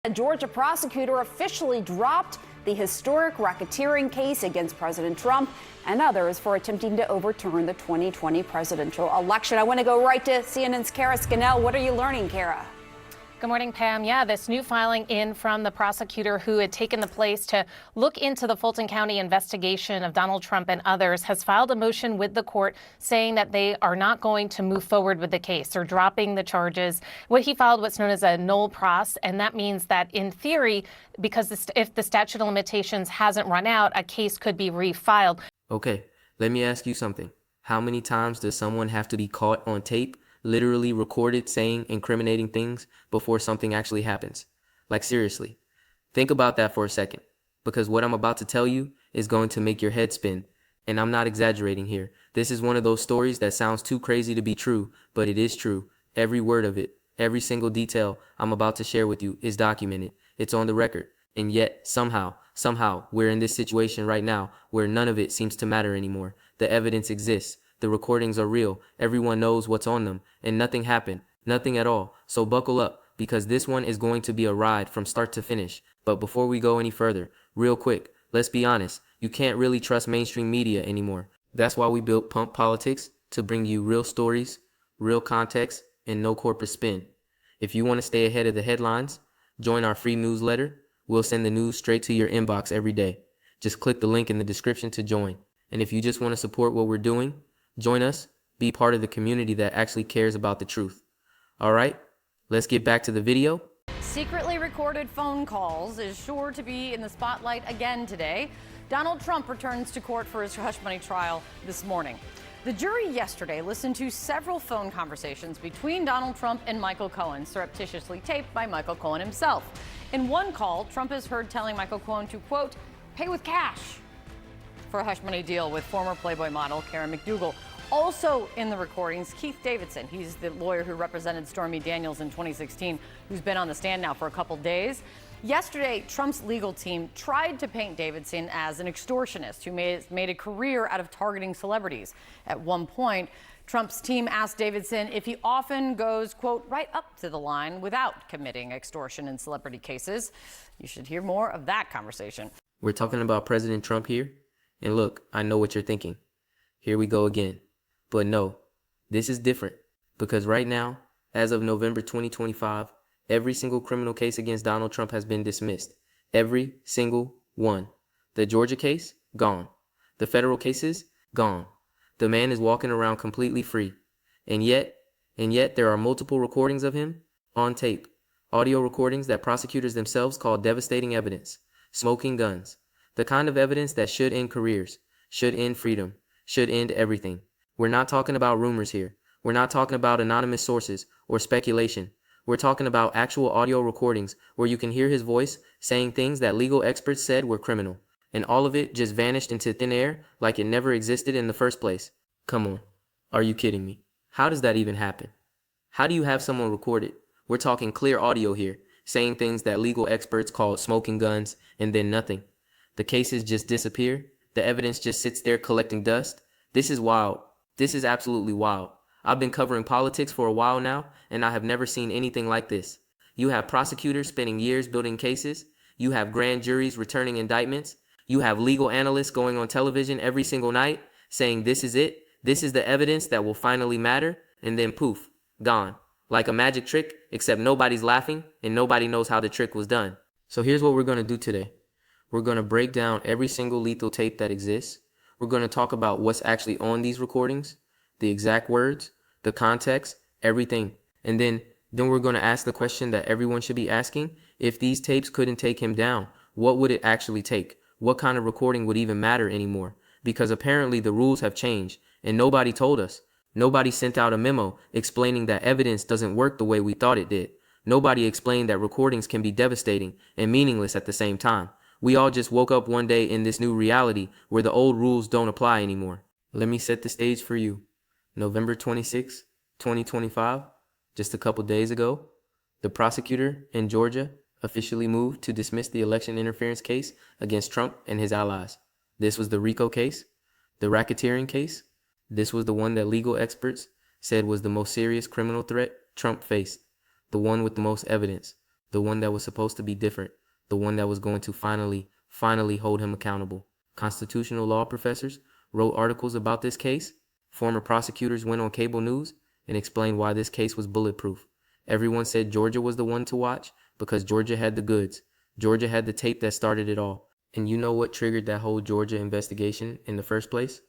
A Georgia prosecutor officially dropped the historic racketeering case against President Trump and others for attempting to overturn the 2020 presidential election. I want to go right to CNN's Kara Scannell. What are you learning, Kara? Good morning, Pam. Yeah, this new filing in from the prosecutor who had taken the place to look into the Fulton County investigation of Donald Trump and others has filed a motion with the court saying that they are not going to move forward with the case. They're dropping the charges. What he filed what's known as a nolle pros, and that means that in theory, because if the statute of limitations hasn't run out, a case could be refiled. Okay, let me ask you something. How many times does someone have to be caught on tape, literally recorded saying incriminating things before something actually happens? Like, seriously, think about that for a second, because what I'm about to tell you is going to make your head spin. And I'm not exaggerating here. This is one of those stories that sounds too crazy to be true, but it is true. Every word of it, every single detail I'm about to share with you is documented. It's on the record. And yet, somehow, we're in this situation right now where none of it seems to matter anymore. The evidence exists. The recordings are real. Everyone knows what's on them, and nothing happened. Nothing at all. So buckle up, because this one is going to be a ride from start to finish. But before we go any further, real quick, let's be honest. You can't really trust mainstream media anymore. That's why we built Pump Politics, to bring you real stories, real context, and no corporate spin. If you want to stay ahead of the headlines, join our free newsletter. We'll send the news straight to your inbox every day. Just click the link in the description to join. And if you just want to support what we're doing, join us, be part of the community that actually cares about the truth. All right, let's get back to the video. Secretly recorded phone calls is sure to be in the spotlight again today. Donald Trump returns to court for his hush money trial this morning. The jury yesterday listened to several phone conversations between Donald Trump and Michael Cohen, surreptitiously taped by Michael Cohen himself. In one call, Trump is heard telling Michael Cohen to, quote, pay with cash for a hush money deal with former Playboy model Karen McDougal. Also in the recordings, Keith Davidson. He's the lawyer who represented Stormy Daniels in 2016, who's been on the stand now for a couple days. Yesterday, Trump's legal team tried to paint Davidson as an extortionist who made a career out of targeting celebrities. At one point, Trump's team asked Davidson if he often goes, quote, right up to the line without committing extortion in celebrity cases. You should hear more of that conversation. We're talking about President Trump here. And look, I know what you're thinking. Here we go again. But no, this is different, because right now, as of November 2025, every single criminal case against Donald Trump has been dismissed. Every single one. The Georgia case, gone. The federal cases, gone. The man is walking around completely free. And yet there are multiple recordings of him on tape. Audio recordings that prosecutors themselves call devastating evidence. Smoking guns. The kind of evidence that should end careers, should end freedom, should end everything. We're not talking about rumors here. We're not talking about anonymous sources or speculation. We're talking about actual audio recordings where you can hear his voice saying things that legal experts said were criminal. And all of it just vanished into thin air like it never existed in the first place. Come on. Are you kidding me? How does that even happen? How do you have someone record it? We're talking clear audio here, saying things that legal experts call smoking guns, and then nothing. The cases just disappear. The evidence just sits there collecting dust. This is wild. This is absolutely wild. I've been covering politics for a while now, and I have never seen anything like this. You have prosecutors spending years building cases. You have grand juries returning indictments. You have legal analysts going on television every single night saying this is it. This is the evidence that will finally matter. And then poof, gone. Like a magic trick, except nobody's laughing and nobody knows how the trick was done. So here's what we're going to do today. We're going to break down every single lethal tape that exists. We're going to talk about what's actually on these recordings, the exact words, the context, everything. And then we're going to ask the question that everyone should be asking. If these tapes couldn't take him down, what would it actually take? What kind of recording would even matter anymore? Because apparently the rules have changed and nobody told us. Nobody sent out a memo explaining that evidence doesn't work the way we thought it did. Nobody explained that recordings can be devastating and meaningless at the same time. We all just woke up one day in this new reality where the old rules don't apply anymore. Let me set the stage for you. November 26, 2025, just a couple days ago, the prosecutor in Georgia officially moved to dismiss the election interference case against Trump and his allies. This was the RICO case, the racketeering case. This was the one that legal experts said was the most serious criminal threat Trump faced, the one with the most evidence, the one that was supposed to be different, the one that was going to finally hold him accountable. Constitutional law professors wrote articles about this case. Former prosecutors went on cable news and explained why this case was bulletproof. Everyone said Georgia was the one to watch because Georgia had the goods. Georgia had the tape that started it all. And you know what triggered that whole Georgia investigation in the first place?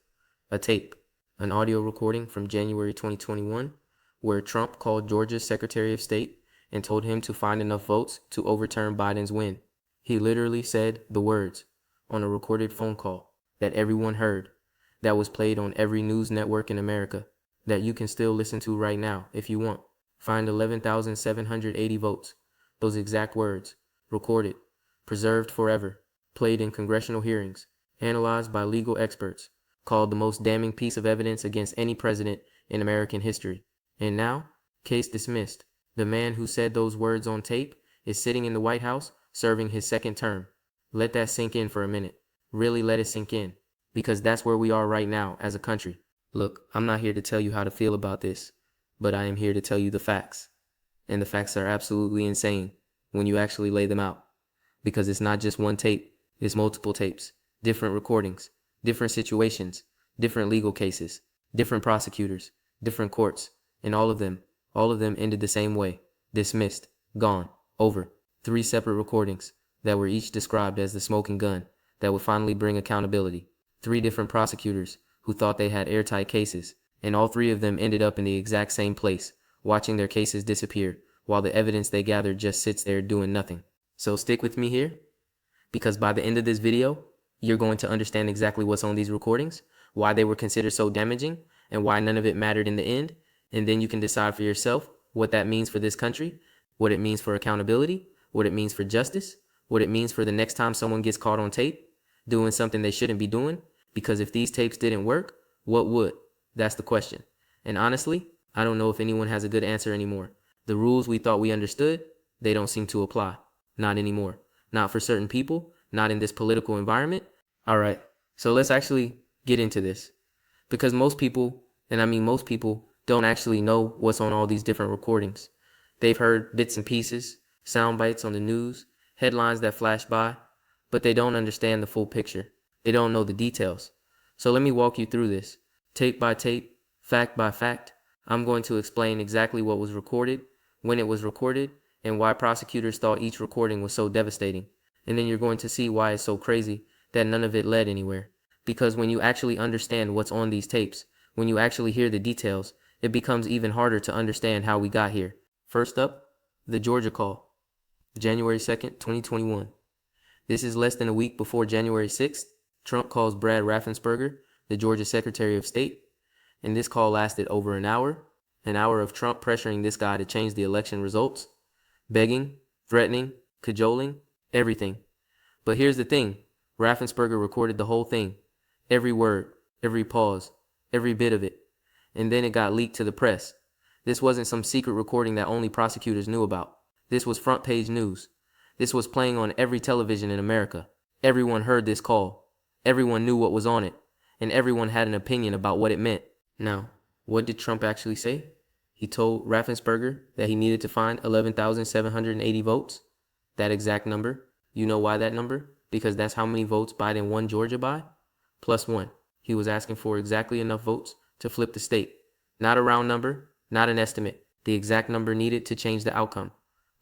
A tape, an audio recording from January 2021, where Trump called Georgia's Secretary of State and told him to find enough votes to overturn Biden's win. He literally said the words on a recorded phone call that everyone heard, that was played on every news network in America, that you can still listen to right now if you want. Find 11,780 votes. Those exact words, recorded, preserved forever, played in congressional hearings, analyzed by legal experts, called the most damning piece of evidence against any president in American history. And now, case dismissed. The man who said those words on tape is sitting in the White House serving his second term. Let that sink in for a minute. Really let it sink in. Because that's where we are right now as a country. Look, I'm not here to tell you how to feel about this, but I am here to tell you the facts. And the facts are absolutely insane when you actually lay them out. Because it's not just one tape, it's multiple tapes, different recordings, different situations, different legal cases, different prosecutors, different courts, and all of them ended the same way. Dismissed, gone, over. 3 separate recordings that were each described as the smoking gun that would finally bring accountability. 3 different prosecutors who thought they had airtight cases, and all 3 of them ended up in the exact same place, watching their cases disappear, while the evidence they gathered just sits there doing nothing. So stick with me here, because by the end of this video, you're going to understand exactly what's on these recordings, why they were considered so damaging, and why none of it mattered in the end, and then you can decide for yourself what that means for this country, what it means for accountability, what it means for justice, what it means for the next time someone gets caught on tape doing something they shouldn't be doing. Because if these tapes didn't work, what would? That's the question. And honestly, I don't know if anyone has a good answer anymore. The rules we thought we understood, they don't seem to apply. Not anymore. Not for certain people, not in this political environment. All right, so let's actually get into this. Because most people, and I mean most people, don't actually know what's on all these different recordings. They've heard bits and pieces, sound bites on the news, headlines that flash by, but they don't understand the full picture. They don't know the details. So let me walk you through this. Tape by tape, fact by fact. I'm going to explain exactly what was recorded, when it was recorded, and why prosecutors thought each recording was so devastating. And then you're going to see why it's so crazy that none of it led anywhere. Because when you actually understand what's on these tapes, when you actually hear the details, it becomes even harder to understand how we got here. First up, the Georgia call. January 2nd, 2021. This is less than a week before January 6th. Trump calls Brad Raffensperger, the Georgia Secretary of State, and this call lasted over an hour of Trump pressuring this guy to change the election results, begging, threatening, cajoling, everything. But here's the thing, Raffensperger recorded the whole thing, every word, every pause, every bit of it, and then it got leaked to the press. This wasn't some secret recording that only prosecutors knew about. This was front page news. This was playing on every television in America. Everyone heard this call. Everyone knew what was on it, and everyone had an opinion about what it meant. Now, what did Trump actually say? He told Raffensperger that he needed to find 11,780 votes. That exact number. You know why that number? Because that's how many votes Biden won Georgia by? +1. He was asking for exactly enough votes to flip the state. Not a round number, not an estimate. The exact number needed to change the outcome.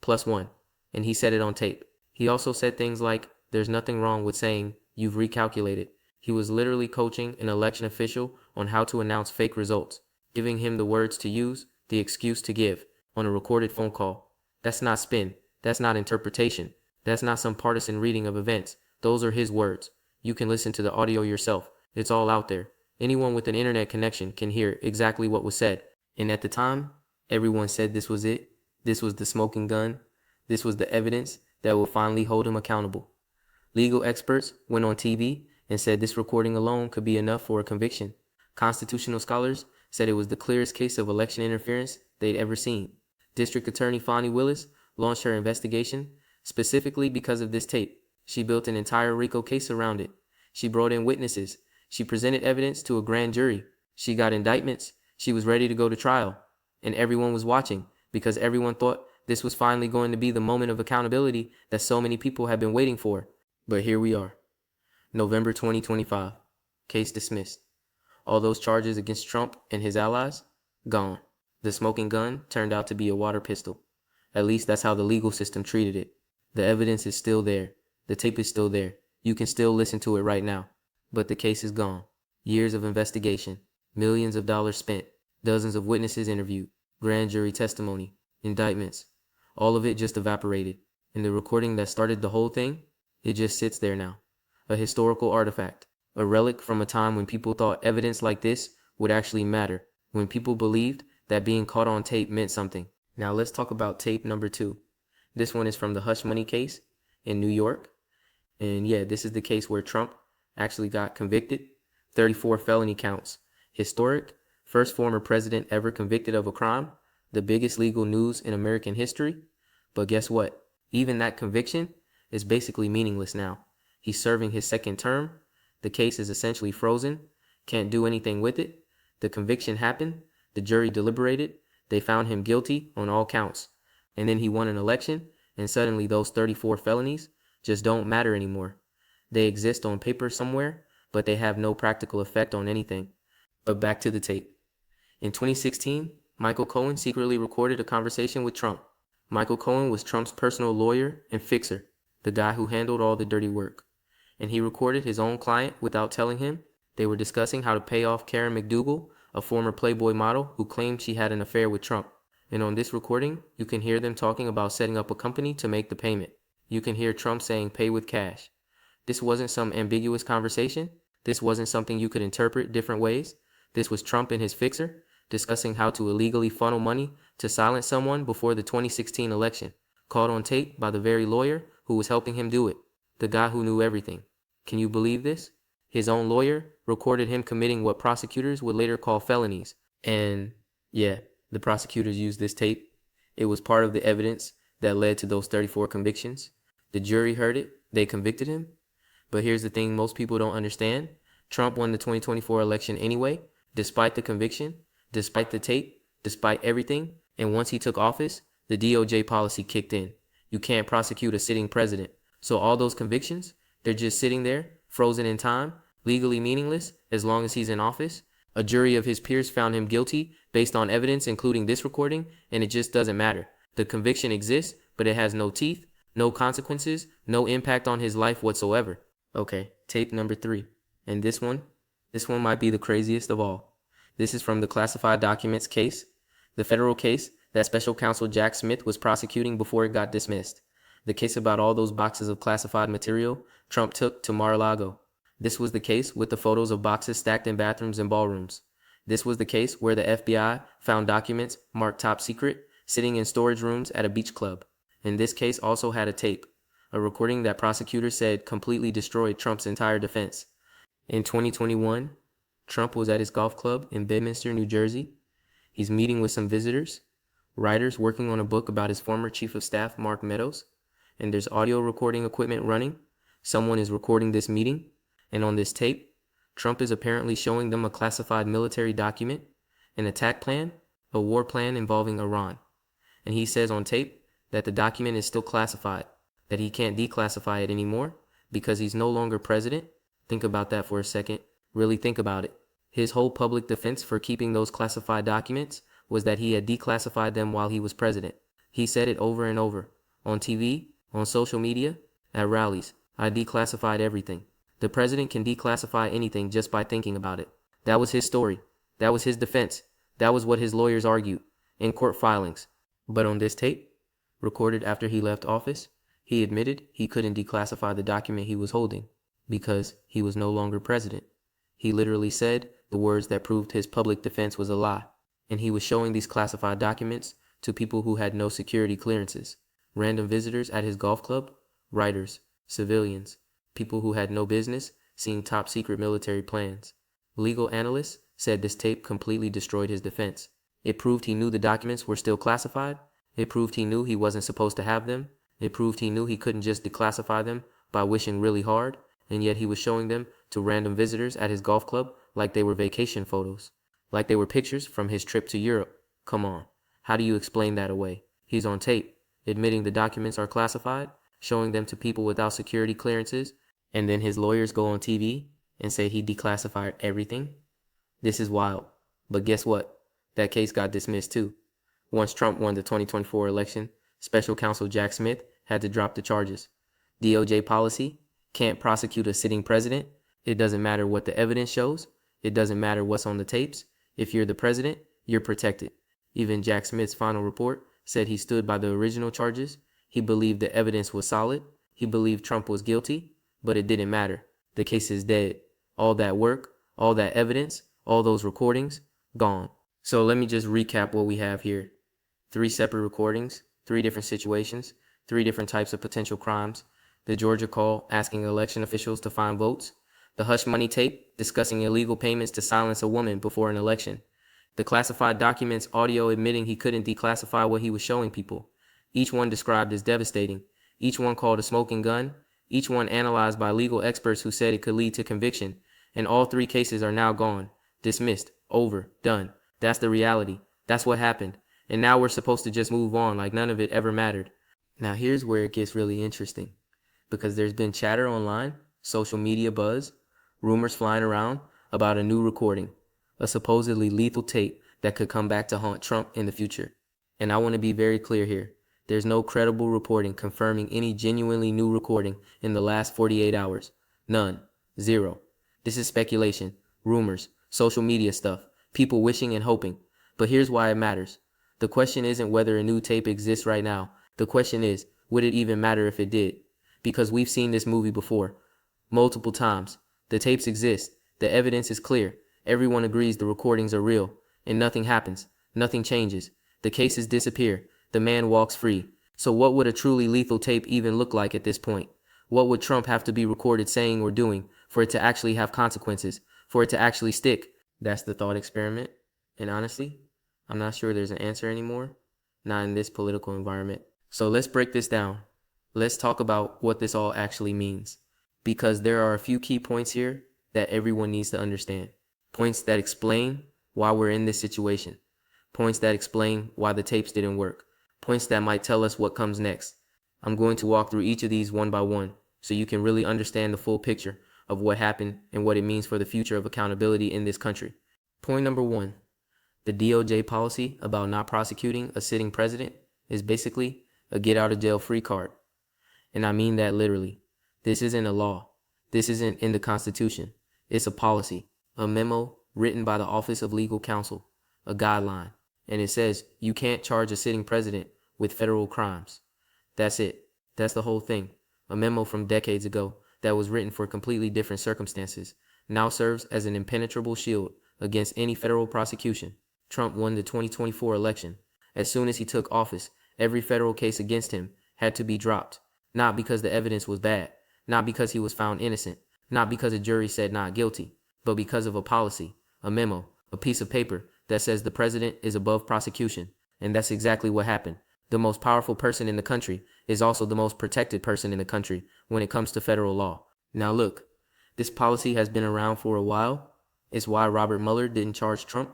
+1. And he said it on tape. He also said things like, there's nothing wrong with saying, you've recalculated. He was literally coaching an election official on how to announce fake results, giving him the words to use, the excuse to give, on a recorded phone call. That's not spin. That's not interpretation. That's not some partisan reading of events. Those are his words. You can listen to the audio yourself. It's all out there. Anyone with an internet connection can hear exactly what was said. And at the time, everyone said this was it. This was the smoking gun. This was the evidence that will finally hold him accountable. Legal experts went on TV and said this recording alone could be enough for a conviction. Constitutional scholars said it was the clearest case of election interference they'd ever seen. District Attorney Fani Willis launched her investigation specifically because of this tape. She built an entire RICO case around it. She brought in witnesses. She presented evidence to a grand jury. She got indictments. She was ready to go to trial. And everyone was watching because everyone thought This was finally going to be the moment of accountability that so many people have been waiting for. But here we are. November 2025. Case dismissed. All those charges against Trump and his allies, gone. The smoking gun turned out to be a water pistol. At least that's how the legal system treated it. The evidence is still there. The tape is still there. You can still listen to it right now. But the case is gone. Years of investigation, millions of dollars spent, dozens of witnesses interviewed, grand jury testimony, indictments. All of it just evaporated. And the recording that started the whole thing, it just sits there now. A historical artifact. A relic from a time when people thought evidence like this would actually matter. When people believed that being caught on tape meant something. Now let's talk about tape number 2. This one is from the hush money case in New York. And yeah, this is the case where Trump actually got convicted. 34 felony counts. Historic. First former president ever convicted of a crime. The biggest legal news in American history. But guess what? Even that conviction is basically meaningless now. He's serving his second term. The case is essentially frozen. Can't do anything with it. The conviction happened. The jury deliberated. They found him guilty on all counts. And then he won an election, and suddenly those 34 felonies just don't matter anymore. They exist on paper somewhere, but they have no practical effect on anything. But back to the tape. In 2016, Michael Cohen secretly recorded a conversation with Trump. Michael Cohen was Trump's personal lawyer and fixer, the guy who handled all the dirty work. And he recorded his own client without telling him. They were discussing how to pay off Karen McDougal, a former Playboy model who claimed she had an affair with Trump. And on this recording, you can hear them talking about setting up a company to make the payment. You can hear Trump saying pay with cash. This wasn't some ambiguous conversation. This wasn't something you could interpret different ways. This was Trump and his fixer discussing how to illegally funnel money to silence someone before the 2016 election, caught on tape by the very lawyer who was helping him do it, the guy who knew everything. Can you believe this? His own lawyer recorded him committing what prosecutors would later call felonies. And yeah, the prosecutors used this tape. It was part of the evidence that led to those 34 convictions. The jury heard it. They convicted him. But here's the thing most people don't understand. Trump won the 2024 election anyway, despite the conviction, despite the tape, despite everything. And once he took office, the DOJ policy kicked in. You can't prosecute a sitting president. So all those convictions, they're just sitting there, frozen in time, legally meaningless as long as he's in office. A jury of his peers found him guilty based on evidence, including this recording, and it just doesn't matter. The conviction exists, but it has no teeth, no consequences, no impact on his life whatsoever. Okay, tape number 3. And this one might be the craziest of all. This is from the classified documents case, the federal case that special counsel Jack Smith was prosecuting before it got dismissed. The case about all those boxes of classified material Trump took to Mar-a-Lago. This was the case with the photos of boxes stacked in bathrooms and ballrooms. This was the case where the FBI found documents marked top secret sitting in storage rooms at a beach club. And this case also had a tape, a recording that prosecutors said completely destroyed Trump's entire defense. In 2021, Trump was at his golf club in Bedminster, New Jersey. He's meeting with some visitors, writers working on a book about his former chief of staff, Mark Meadows. And there's audio recording equipment running. Someone is recording this meeting. And on this tape, Trump is apparently showing them a classified military document, an attack plan, a war plan involving Iran. And he says on tape that the document is still classified, that he can't declassify it anymore because he's no longer president. Think about that for a second. Really think about it. His whole public defense for keeping those classified documents was that he had declassified them while he was president. He said it over and over, on TV, on social media, at rallies. I declassified everything. The president can declassify anything just by thinking about it. That was his story. That was his defense. That was what his lawyers argued in court filings. But on this tape, recorded after he left office, he admitted he couldn't declassify the document he was holding because he was no longer president. He literally said the words that proved his public defense was a lie. And he was showing these classified documents to people who had no security clearances. Random visitors at his golf club, writers, civilians, people who had no business seeing top secret military plans. Legal analysts said this tape completely destroyed his defense. It proved he knew the documents were still classified. It proved he knew he wasn't supposed to have them. It proved he knew he couldn't just declassify them by wishing really hard, and yet he was showing them to random visitors at his golf club like they were vacation photos, like they were pictures from his trip to Europe. Come on, how do you explain that away? He's on tape. admitting the documents are classified, showing them to people without security clearances, and then his lawyers go on TV and say he declassified everything? This is wild. But guess what? That case got dismissed too. Once Trump won the 2024 election, special counsel Jack Smith had to drop the charges. DOJ policy: can't prosecute a sitting president. It doesn't matter what the evidence shows. It doesn't matter what's on the tapes. If you're the president, you're protected. Even Jack Smith's final report said he stood by the original charges. He believed the evidence was solid. He believed Trump was guilty, but it didn't matter. The case is dead. All that work, all that evidence, all those recordings, gone. So let me just recap what we have here. 3 separate recordings, 3 different situations, 3 different types of potential crimes. The Georgia call asking election officials to find votes. The hush money tape discussing illegal payments to silence a woman before an election. The classified documents audio admitting he couldn't declassify what he was showing people. Each one described as devastating. Each one called a smoking gun. Each one analyzed by legal experts who said it could lead to conviction. And all 3 cases are now gone, dismissed, over, done. That's the reality. That's what happened. And now we're supposed to just move on like none of it ever mattered. Now here's where it gets really interesting. Because there's been chatter online, social media buzz, rumors flying around about a new recording, a supposedly lethal tape that could come back to haunt Trump in the future. And I want to be very clear here. There's no credible reporting confirming any genuinely new recording in the last 48 hours. None. Zero. This is speculation, rumors, social media stuff, people wishing and hoping. But here's why it matters. The question isn't whether a new tape exists right now. The question is, would it even matter if it did? Because we've seen this movie before, multiple times. The tapes exist. The evidence is clear. Everyone agrees the recordings are real. And nothing happens. Nothing changes. The cases disappear. The man walks free. So what would a truly lethal tape even look like at this point? What would Trump have to be recorded saying or doing for it to actually have consequences? For it to actually stick? That's the thought experiment. And honestly, I'm not sure there's an answer anymore. Not in this political environment. So let's break this down. Let's talk about what this all actually means. Because there are a few key points here that everyone needs to understand. Points that explain why we're in this situation. Points that explain why the tapes didn't work. Points that might tell us what comes next. I'm going to walk through each of these one by one so you can really understand the full picture of what happened and what it means for the future of accountability in this country. Point number 1. The DOJ policy about not prosecuting a sitting president is basically a get out of jail free card. And I mean that literally. This isn't a law. This isn't in the Constitution. It's a policy, a memo written by the Office of Legal Counsel, a guideline. And it says you can't charge a sitting president with federal crimes. That's it. That's the whole thing. A memo from decades ago that was written for completely different circumstances now serves as an impenetrable shield against any federal prosecution. Trump won the 2024 election. As soon as he took office, every federal case against him had to be dropped. Not because the evidence was bad, not because he was found innocent, not because a jury said not guilty, but because of a policy, a memo, a piece of paper that says the president is above prosecution. And that's exactly what happened. The most powerful person in the country is also the most protected person in the country when it comes to federal law. Now look, this policy has been around for a while. It's why Robert Mueller didn't charge Trump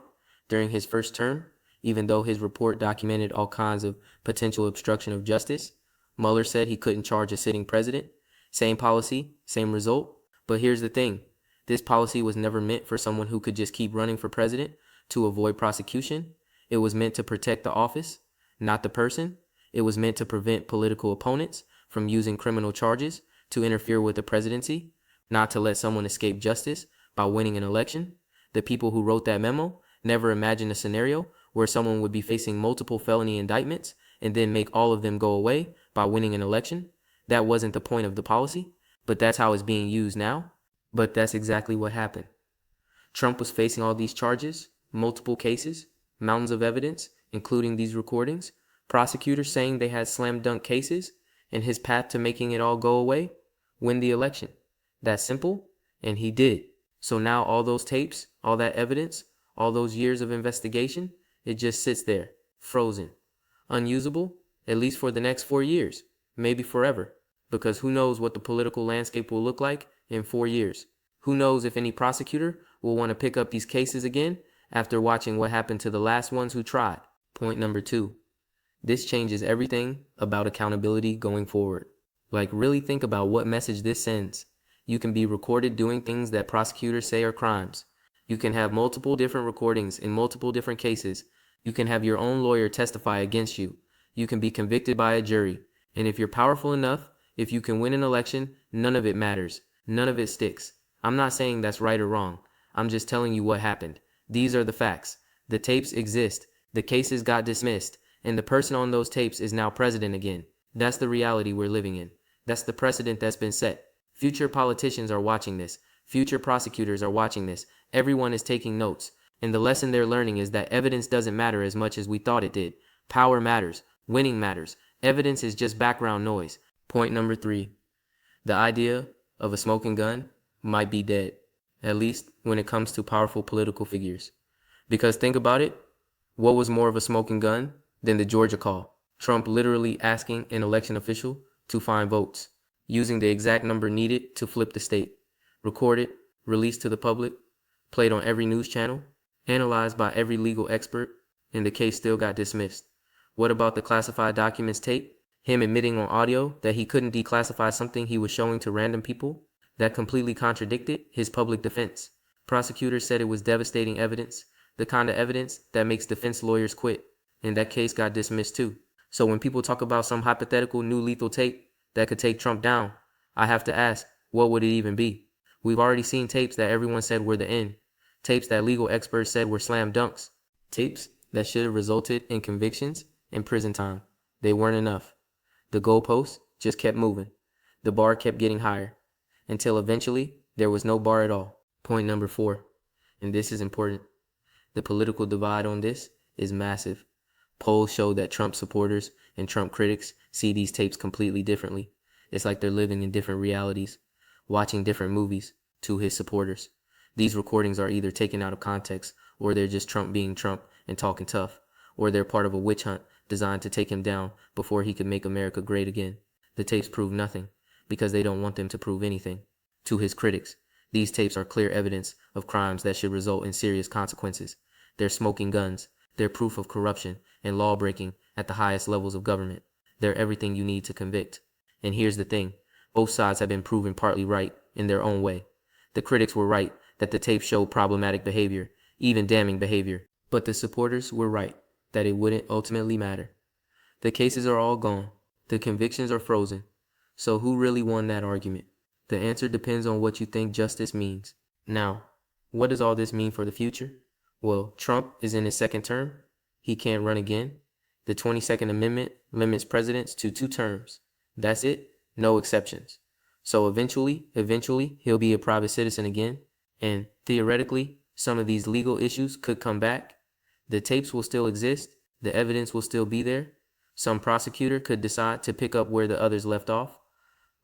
during his first term, even though his report documented all kinds of potential obstruction of justice. Mueller said he couldn't charge a sitting president. Same policy, same result. But here's the thing. This policy was never meant for someone who could just keep running for president to avoid prosecution. It was meant to protect the office, not the person. It was meant to prevent political opponents from using criminal charges to interfere with the presidency, not to let someone escape justice by winning an election. The people who wrote that memo never imagined a scenario where someone would be facing multiple felony indictments and then make all of them go away by winning an election. That wasn't the point of the policy, but that's how it's being used now. But that's exactly what happened. Trump was facing all these charges, multiple cases, mountains of evidence, including these recordings, prosecutors saying they had slam dunk cases, and his path to making it all go away, win the election. That simple, and he did. So now all those tapes, all that evidence, all those years of investigation, it just sits there, frozen, unusable, at least for the next 4 years, maybe forever, because who knows what the political landscape will look like in 4 years. Who knows if any prosecutor will want to pick up these cases again after watching what happened to the last ones who tried. Point number 2. This changes everything about accountability going forward. Like, really think about what message this sends. You can be recorded doing things that prosecutors say are crimes. You can have multiple different recordings in multiple different cases. You can have your own lawyer testify against you. You can be convicted by a jury. And if you're powerful enough, if you can win an election, none of it matters. None of it sticks. I'm not saying that's right or wrong. I'm just telling you what happened. These are the facts. The tapes exist. The cases got dismissed. And the person on those tapes is now president again. That's the reality we're living in. That's the precedent that's been set. Future politicians are watching this. Future prosecutors are watching this. Everyone is taking notes. And the lesson they're learning is that evidence doesn't matter as much as we thought it did. Power matters. Winning matters. Evidence is just background noise. Point number 3. The idea of a smoking gun might be dead, at least when it comes to powerful political figures. Because think about it, what was more of a smoking gun than the Georgia call? Trump literally asking an election official to find votes, using the exact number needed to flip the state, recorded, released to the public, played on every news channel, analyzed by every legal expert, and the case still got dismissed. What about the classified documents tape? Him admitting on audio that he couldn't declassify something he was showing to random people? That completely contradicted his public defense. Prosecutors said it was devastating evidence, the kind of evidence that makes defense lawyers quit, and that case got dismissed too. So when people talk about some hypothetical new lethal tape that could take Trump down, I have to ask, what would it even be? We've already seen tapes that everyone said were the end, tapes that legal experts said were slam dunks, tapes that should have resulted in convictions and prison time. They weren't enough. The goalposts just kept moving. The bar kept getting higher, until eventually there was no bar at all. Point number 4, and this is important. The political divide on this is massive. Polls show that Trump supporters and Trump critics see these tapes completely differently. It's like they're living in different realities, watching different movies to his supporters. These recordings are either taken out of context, or they're just Trump being Trump and talking tough, or they're part of a witch hunt designed to take him down before he could make America great again. The tapes prove nothing, because they don't want them to prove anything. To his critics, these tapes are clear evidence of crimes that should result in serious consequences. They're smoking guns. They're proof of corruption and law-breaking at the highest levels of government. They're everything you need to convict. And here's the thing. Both sides have been proven partly right in their own way. The critics were right that the tapes showed problematic behavior, even damning behavior. But the supporters were right that it wouldn't ultimately matter. The cases are all gone. The convictions are frozen. So who really won that argument? The answer depends on what you think justice means. Now, what does all this mean for the future? Well, Trump is in his second term. He can't run again. The 22nd Amendment limits presidents to 2 terms. That's it. No exceptions. So eventually, he'll be a private citizen again. And theoretically, some of these legal issues could come back. The tapes will still exist. The evidence will still be there. Some prosecutor could decide to pick up where the others left off.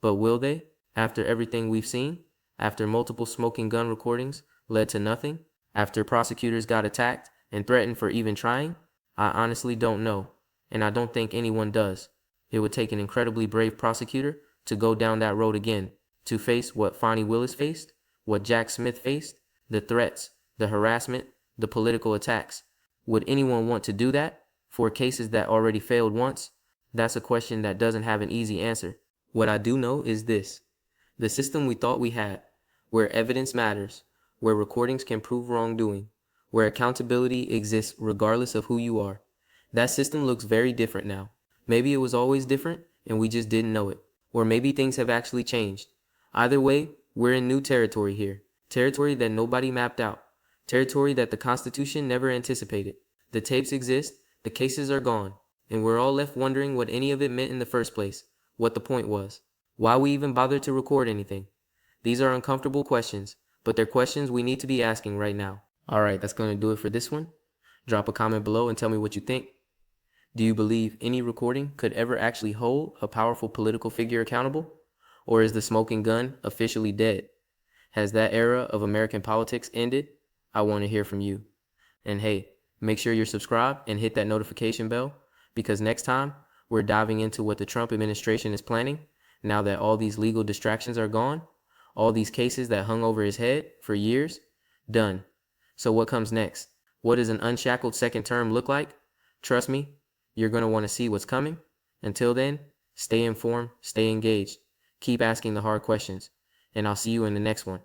But will they? After everything we've seen? After multiple smoking gun recordings led to nothing? After prosecutors got attacked and threatened for even trying? I honestly don't know, and I don't think anyone does. It would take an incredibly brave prosecutor to go down that road again, to face what Fani Willis faced, what Jack Smith faced, the threats, the harassment, the political attacks. Would anyone want to do that for cases that already failed once? That's a question that doesn't have an easy answer. What I do know is this. The system we thought we had, where evidence matters, where recordings can prove wrongdoing, where accountability exists regardless of who you are, that system looks very different now. Maybe it was always different and we just didn't know it. Or maybe things have actually changed. Either way, we're in new territory here. Territory that nobody mapped out. Territory that the Constitution never anticipated. The tapes exist, the cases are gone, and we're all left wondering what any of it meant in the first place, what the point was, why we even bothered to record anything. These are uncomfortable questions, but they're questions we need to be asking right now. Alright, that's going to do it for this one. Drop a comment below and tell me what you think. Do you believe any recording could ever actually hold a powerful political figure accountable? Or is the smoking gun officially dead? Has that era of American politics ended? I want to hear from you. And hey, make sure you're subscribed and hit that notification bell, because next time we're diving into what the Trump administration is planning now that all these legal distractions are gone, all these cases that hung over his head for years, done. So what comes next? What does an unshackled second term look like? Trust me, You're going to want to see what's coming. Until then, stay informed, stay engaged, keep asking the hard questions, and I'll see you in the next one.